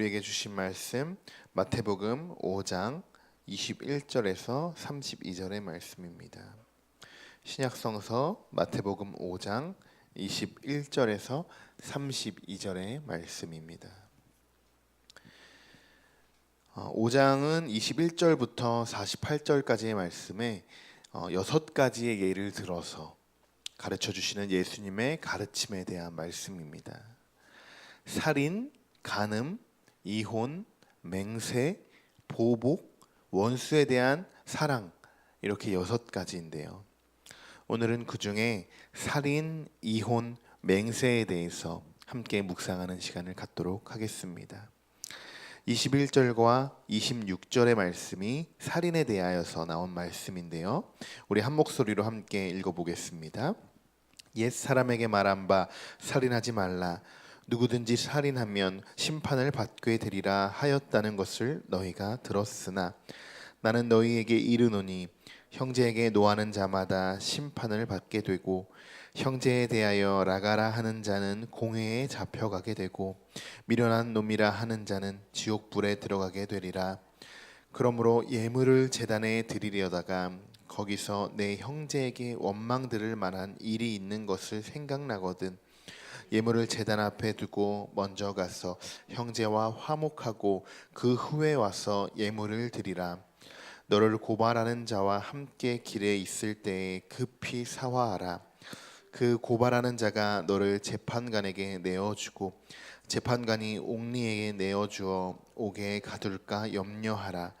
우리에게 주신 말씀 마태복음 5장 21절에서 32절의 말씀입니다. 신약성서 마태복음 5장 21절에서 32절의 말씀입니다. 5장은 21절부터 48절까지의 말씀에 6가지의 예를 들어서 가르쳐 주시는 예수님의 가르침에 대한 말씀입니다. 살인, 간음, 이혼, 맹세, 보복, 원수에 대한 사랑, 이렇게 6가지인데요. 오늘은 그 중에 살인, 이혼, 맹세에 대해서 함께 묵상하는 시간을 갖도록 하겠습니다. 21절과 26절의 말씀이 살인에 대하여서 나온 말씀인데요. 우리 한 목소리로 함께 읽어보겠습니다. 옛 사람에게 말한 바 살인하지 말라. 누구든지 살인하면 심판을 받게 되리라 하였다는 것을 너희가 들었으나 나는 너희에게 이르노니 형제에게 노하는 자마다 심판을 받게 되고 형제에 대하여 라가라 하는 자는 공회에 잡혀가게 되고 미련한 놈이라 하는 자는 지옥불에 들어가게 되리라. 그러므로 예물을 제단에 드리려다가 거기서 내 형제에게 원망 들을 만한 일이 있는 것을 생각나거든 예물을 제단 앞에 두고 먼저 가서 형제와 화목하고 그 후에 와서 예물을 드리라. 너를 고발하는 자와 함께 길에 있을 때에 급히 사화하라. 그 고발하는 자가 너를 재판관에게 내어주고 재판관이 옥리에게 내어주어 옥에 가둘까 염려하라.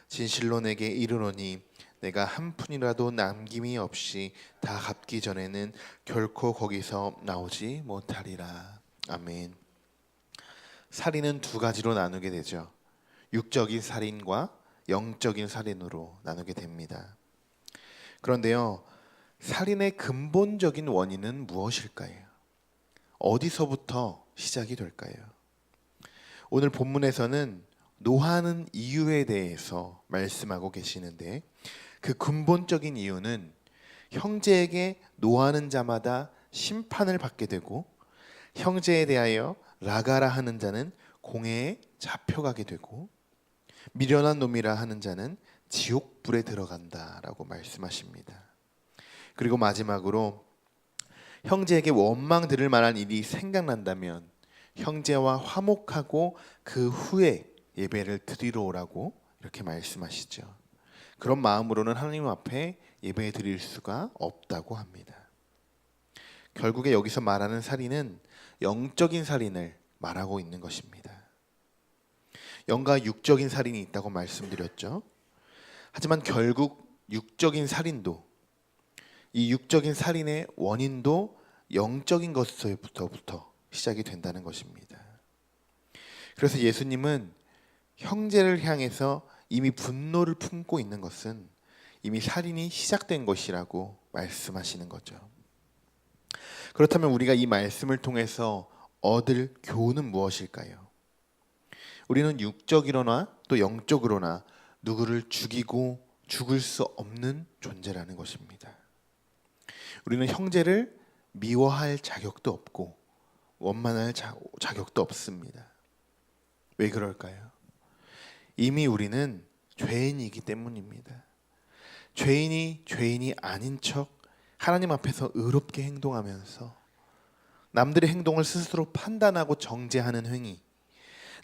진실로 내게 이르노니 내가 한 푼이라도 남김이 없이 다 갚기 전에는 결코 거기서 나오지 못하리라. 아멘. 살인은 두 가지로 나누게 되죠. 육적인 살인과 영적인 살인으로 나누게 됩니다. 그런데요, 살인의 근본적인 원인은 무엇일까요? 어디서부터 시작이 될까요? 오늘 본문에서는 노하는 이유에 대해서 말씀하고 계시는데 그 근본적인 이유는 형제에게 노하는 자마다 심판을 받게 되고 형제에 대하여 라가라 하는 자는 공회에 잡혀가게 되고 미련한 놈이라 하는 자는 지옥불에 들어간다라고 말씀하십니다. 그리고 마지막으로 형제에게 원망 들을 만한 일이 생각난다면 형제와 화목하고 그 후에 예배를 드리러 오라고 이렇게 말씀하시죠. 그런 마음으로는 하나님 앞에 예배 드릴 수가 없다고 합니다. 결국에 여기서 말하는 살인은 영적인 살인을 말하고 있는 것입니다. 영과 육적인 살인이 있다고 말씀드렸죠. 하지만 결국 육적인 살인도 이 육적인 살인의 원인도 영적인 것부터 시작이 된다는 것입니다. 그래서 예수님은 형제를 향해서 이미 분노를 품고 있는 것은 이미 살인이 시작된 것이라고 말씀하시는 거죠. 그렇다면 우리가 이 말씀을 통해서 얻을 교훈은 무엇일까요? 우리는 육적이로나 또 영적으로나 누구를 죽이고 죽을 수 없는 존재라는 것입니다. 우리는 형제를 미워할 자격도 없고 원만할 자격도 없습니다. 왜 그럴까요? 이미 우리는 죄인이기 때문입니다. 죄인이 아닌 척 하나님 앞에서 의롭게 행동하면서 남들의 행동을 스스로 판단하고 정죄하는 행위,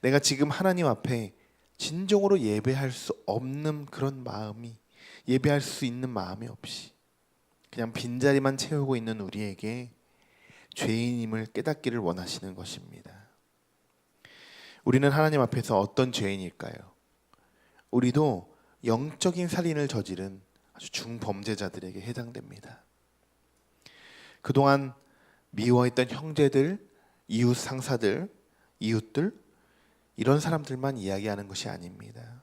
내가 지금 하나님 앞에 진정으로 예배할 수 없는 그런 마음이, 예배할 수 있는 마음이 없이 그냥 빈자리만 채우고 있는 우리에게 죄인임을 깨닫기를 원하시는 것입니다. 우리는 하나님 앞에서 어떤 죄인일까요? 우리도 영적인 살인을 저지른 아주 중범죄자들에게 해당됩니다. 그동안 미워했던 형제들, 이웃 상사들, 이웃들, 이런 사람들만 이야기하는 것이 아닙니다.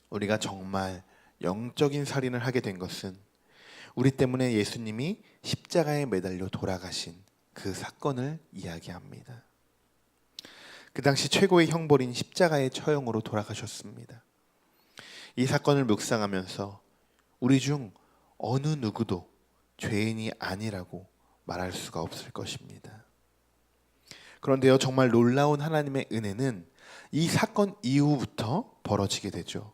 우리가 정말 영적인 살인을 하게 된 것은 우리 때문에 예수님이 십자가에 매달려 돌아가신 그 사건을 이야기합니다. 그 당시 최고의 형벌인 십자가의 처형으로 돌아가셨습니다. 이 사건을 묵상하면서 우리 중 어느 누구도 죄인이 아니라고 말할 수가 없을 것입니다. 그런데요, 정말 놀라운 하나님의 은혜는 이 사건 이후부터 벌어지게 되죠.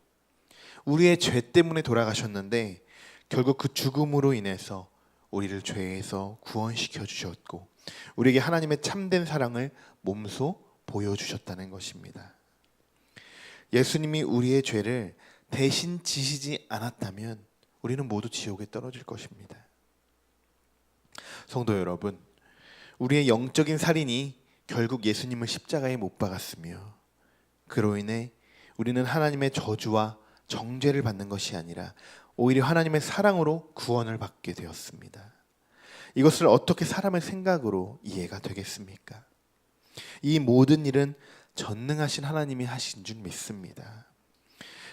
우리의 죄 때문에 돌아가셨는데 결국 그 죽음으로 인해서 우리를 죄에서 구원시켜 주셨고 우리에게 하나님의 참된 사랑을 몸소 보여주셨다는 것입니다. 예수님이 우리의 죄를 대신 지시지 않았다면 우리는 모두 지옥에 떨어질 것입니다. 성도 여러분, 우리의 영적인 살인이 결국 예수님을 십자가에 못 박았으며 그로 인해 우리는 하나님의 저주와 정죄를 받는 것이 아니라 오히려 하나님의 사랑으로 구원을 받게 되었습니다. 이것을 어떻게 사람의 생각으로 이해가 되겠습니까? 이 모든 일은 전능하신 하나님이 하신 줄 믿습니다.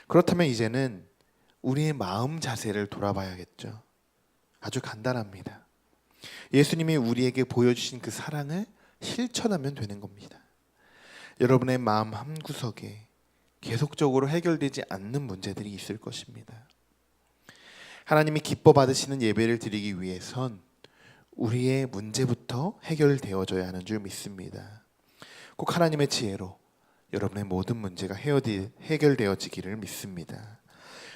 그렇다면 이제는 우리의 마음 자세를 돌아봐야겠죠. 아주 간단합니다. 예수님이 우리에게 보여주신 그 사랑을 실천하면 되는 겁니다. 여러분의 마음 한구석에 계속적으로 해결되지 않는 문제들이 있을 것입니다. 하나님이 기뻐 받으시는 예배를 드리기 위해선 우리의 문제부터 해결되어져야 하는 줄 믿습니다. 꼭 하나님의 지혜로 여러분의 모든 문제가 해결되어지기를 믿습니다.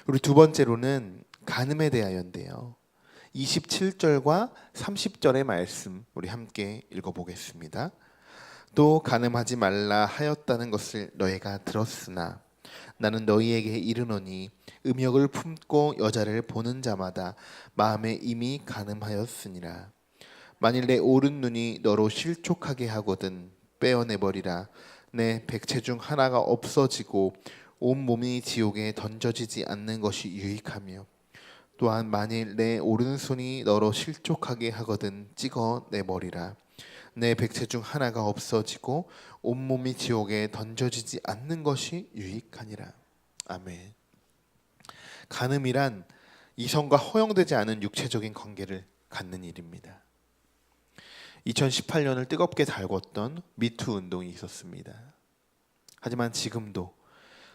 우리 두 번째로는 간음에 대하여인데요. 27절과 30절의 말씀 우리 함께 읽어보겠습니다. 또 간음하지 말라 하였다는 것을 너희가 들었으나 나는 너희에게 이르노니 음욕을 품고 여자를 보는 자마다 마음에 이미 간음하였으니라. 만일 내 오른 눈이 너로 실족하게 하거든 빼어내버리라. 내 백체 중 하나가 없어지고 온 몸이 지옥에 던져지지 않는 것이 유익하며 또한 만일 내 오른손이 너로 실족하게 하거든 찍어내버리라. 내 백체 중 하나가 없어지고 온몸이 지옥에 던져지지 않는 것이 유익하니라. 아멘. 간음이란 이성과 허용되지 않은 육체적인 관계를 갖는 일입니다. 2018년을 뜨겁게 달궜던 미투 운동이 있었습니다. 하지만 지금도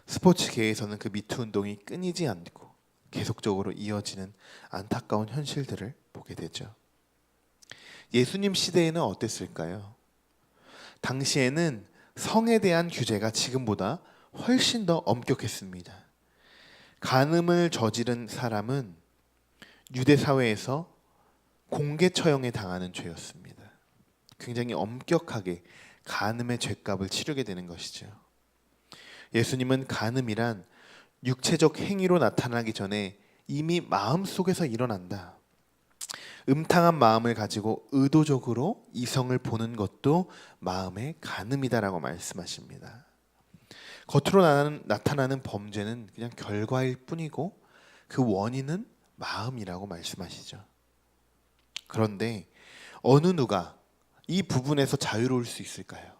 스포츠계에서는 그 미투 운동이 끊이지 않고 계속적으로 이어지는 안타까운 현실들을 보게 되죠. 예수님 시대에는 어땠을까요? 당시에는 성에 대한 규제가 지금보다 훨씬 더 엄격했습니다. 간음을 저지른 사람은 유대 사회에서 공개 처형에 당하는 죄였습니다. 굉장히 엄격하게 간음의 죄값을 치르게 되는 것이죠. 예수님은 간음이란 육체적 행위로 나타나기 전에 이미 마음속에서 일어난다. 음탕한 마음을 가지고 의도적으로 이성을 보는 것도 마음의 간음이다라고 말씀하십니다. 겉으로 나타나는 범죄는 그냥 결과일 뿐이고 그 원인은 마음이라고 말씀하시죠. 그런데 어느 누가 이 부분에서 자유로울 수 있을까요?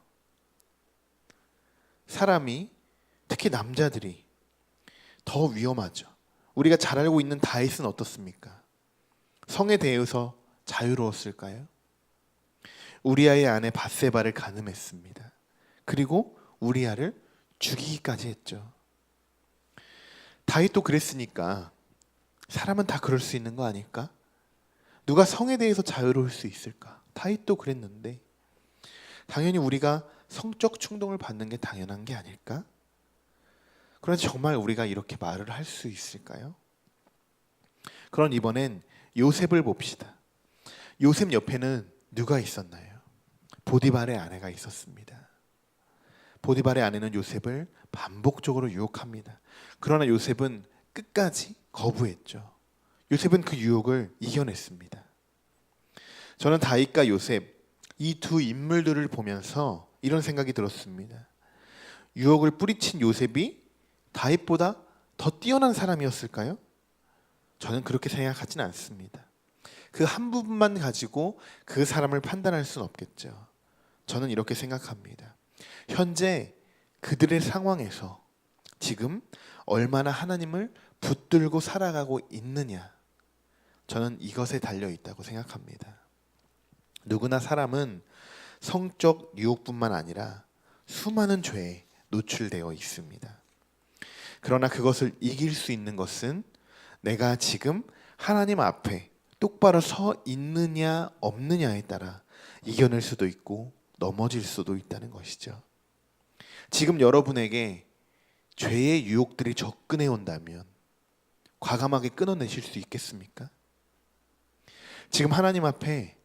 사람이, 특히 남자들이 더 위험하죠. 우리가 잘 알고 있는 다윗은 어떻습니까? 성에 대해서 자유로웠을까요? 우리아의 아내 밧세바를 간음했습니다. 그리고 우리아를 죽이기까지 했죠. 다윗도 그랬으니까 사람은 다 그럴 수 있는 거 아닐까? 누가 성에 대해서 자유로울 수 있을까? 다윗도 그랬는데 당연히 우리가 성적 충동을 받는 게 당연한 게 아닐까? 그런데 정말 우리가 이렇게 말을 할 수 있을까요? 그럼 이번엔 요셉을 봅시다. 요셉 옆에는 누가 있었나요? 보디발의 아내가 있었습니다. 보디발의 아내는 요셉을 반복적으로 유혹합니다. 그러나 요셉은 끝까지 거부했죠. 요셉은 그 유혹을 이겨냈습니다. 저는 다윗과 요셉 이 두 인물들을 보면서 이런 생각이 들었습니다. 유혹을 뿌리친 요셉이 다윗보다 더 뛰어난 사람이었을까요? 저는 그렇게 생각하진 않습니다. 그 한 부분만 가지고 그 사람을 판단할 수는 없겠죠. 저는 이렇게 생각합니다. 현재 그들의 상황에서 지금 얼마나 하나님을 붙들고 살아가고 있느냐, 저는 이것에 달려 있다고 생각합니다. 누구나 사람은 성적 유혹뿐만 아니라 수많은 죄에 노출되어 있습니다. 그러나 그것을 이길 수 있는 것은 내가 지금 하나님 앞에 똑바로 서 있느냐 없느냐에 따라 이겨낼 수도 있고 넘어질 수도 있다는 것이죠. 지금 여러분에게 죄의 유혹들이 접근해 온다면 과감하게 끊어내실 수 있겠습니까? 지금 하나님 앞에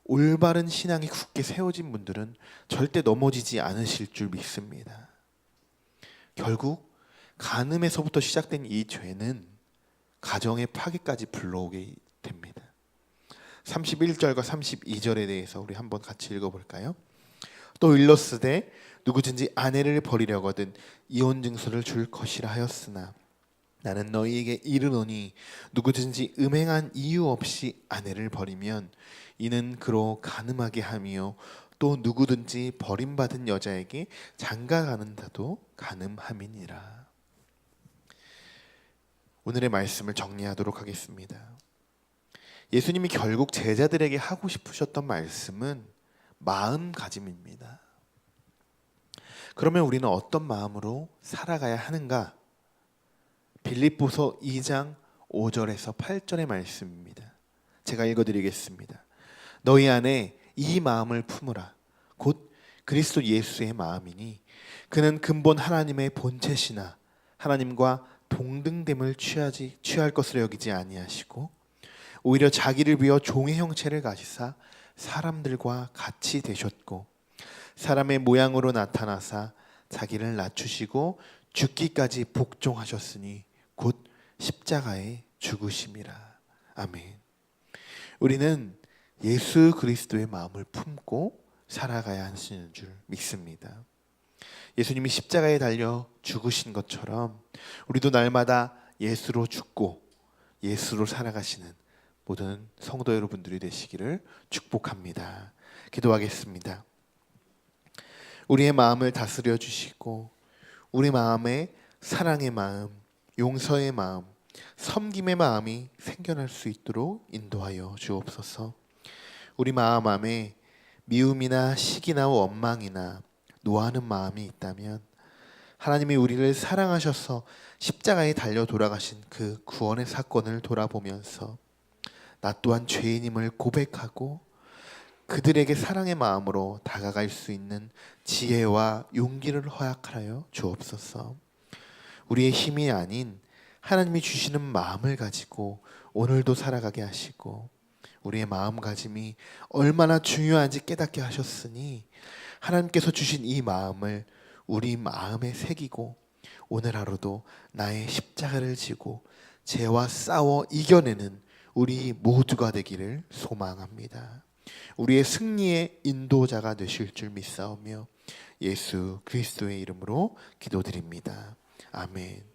올바른 신앙이 굳게 세워진 분들은 절대 넘어지지 않으실 줄 믿습니다. 결국 간음에서부터 시작된 이 죄는 가정의 파괴까지 불러오게 됩니다. 31절과 32절에 대해서 우리 한번 같이 읽어볼까요? 또 일러스되 누구든지 아내를 버리려거든 이혼 증서를 줄 것이라 하였으나 나는 너희에게 이르노니 누구든지 음행한 이유 없이 아내를 버리면 이는 그로 간음하게 함이요 또 누구든지 버림받은 여자에게 장가가는 자도 간음함이니라. 오늘의 말씀을 정리하도록 하겠습니다. 예수님이 결국 제자들에게 하고 싶으셨던 말씀은 마음가짐입니다. 그러면 우리는 어떤 마음으로 살아가야 하는가? 빌립보서 2장 5절에서 8절의 말씀입니다. 제가 읽어드리겠습니다. 너희 안에 이 마음을 품으라. 곧 그리스도 예수의 마음이니 그는 근본 하나님의 본체시나 하나님과 동등됨을 취할 것으로 여기지 아니하시고 오히려 자기를 비워 종의 형체를 가지사 사람들과 같이 되셨고 사람의 모양으로 나타나사 자기를 낮추시고 죽기까지 복종하셨으니 곧 십자가에 죽으심이라. 아멘. 우리는 예수 그리스도의 마음을 품고 살아가야 하시는 줄 믿습니다. 예수님이 십자가에 달려 죽으신 것처럼 우리도 날마다 예수로 죽고 예수로 살아가시는 모든 성도 여러분들이 되시기를 축복합니다. 기도하겠습니다. 우리의 마음을 다스려 주시고 우리 마음에 사랑의 마음, 용서의 마음, 섬김의 마음이 생겨날 수 있도록 인도하여 주옵소서. 우리 마음 안에 미움이나 시기나 원망이나 노하는 마음이 있다면 하나님이 우리를 사랑하셔서 십자가에 달려 돌아가신 그 구원의 사건을 돌아보면서 나 또한 죄인임을 고백하고 그들에게 사랑의 마음으로 다가갈 수 있는 지혜와 용기를 허락하여 주옵소서. 우리의 힘이 아닌 하나님이 주시는 마음을 가지고 오늘도 살아가게 하시고 우리의 마음가짐이 얼마나 중요한지 깨닫게 하셨으니 하나님께서 주신 이 마음을 우리 마음에 새기고 오늘 하루도 나의 십자가를 지고 죄와 싸워 이겨내는 우리 모두가 되기를 소망합니다. 우리의 승리의 인도자가 되실 줄 믿사오며 예수 그리스도의 이름으로 기도드립니다. 아멘.